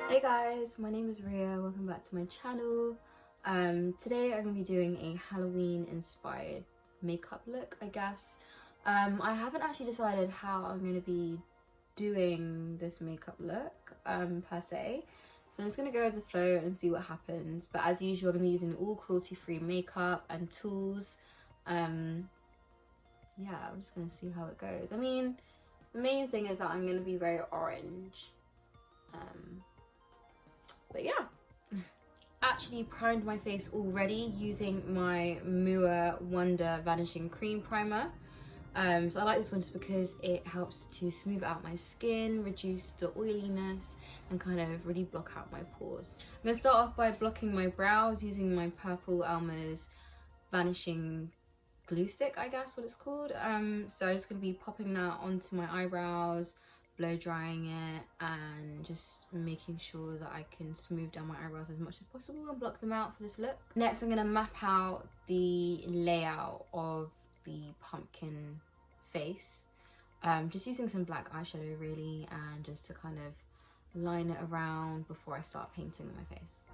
Hey guys, my name is Ria, welcome back to my channel. Today I'm going to be doing a Halloween inspired makeup look, I guess. I haven't actually decided how I'm going to be doing this makeup look per se. So I'm just going to go with the flow and see what happens. But as usual, I'm going to be using all cruelty free makeup and tools. Yeah, I'm just going to see how it goes. I mean, the main thing is that I'm going to be very orange. But yeah, actually primed my face already using my MUA Vanishing cream primer. So I like this one just because it helps to smooth out my skin, reduce the oiliness, and kind of really block out my pores. I'm going to start off by blocking my brows using my purple Elmers Vanishing glue stick, I guess what it's called. So I'm just going to be popping that onto my eyebrows, blow drying it, and just making sure that I can smooth down my eyebrows as much as possible and block them out for this look. Next, I'm going to map out the layout of the pumpkin face, just using some black eyeshadow really, and just to kind of line it around before I start painting my face.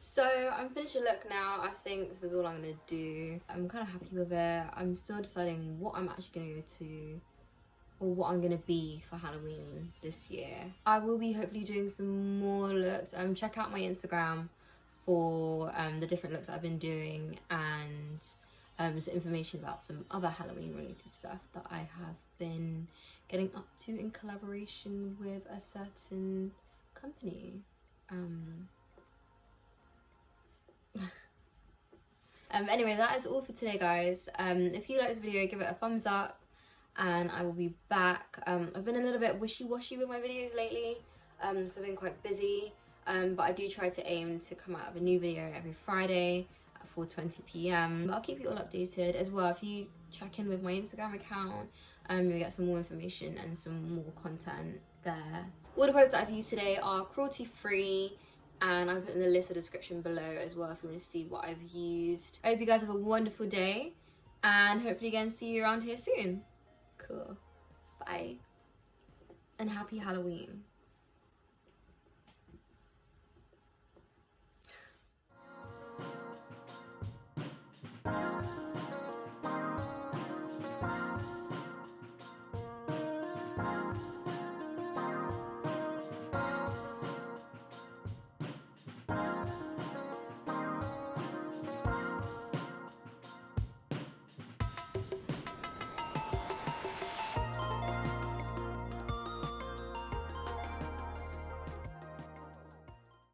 So I'm finished the look now. I think this is all I'm going to do. I'm kind of happy with it. I'm still deciding what I'm actually going to go to, or what I'm going to be for Halloween this year. I will be hopefully doing some more looks. Check out my Instagram for the different looks I've been doing, and some information about some other Halloween related stuff that I have been getting up to in collaboration with a certain company. Anyway, that is all for today, guys. If you like this video, give it a thumbs up. and I will be back. I've been a little bit wishy-washy with my videos lately, so I've been quite busy, but I do try to aim to come out with a new video every Friday at 4:20 p.m. But I'll keep you all updated as well. If you check in with my Instagram account, you'll get some more information and some more content there. All the products that I've used today are cruelty free, and I've put in the list of description below as well if you want to see what I've used. I hope you guys have a wonderful day, and hopefully again see you around here soon. Cool. Bye. And happy Halloween.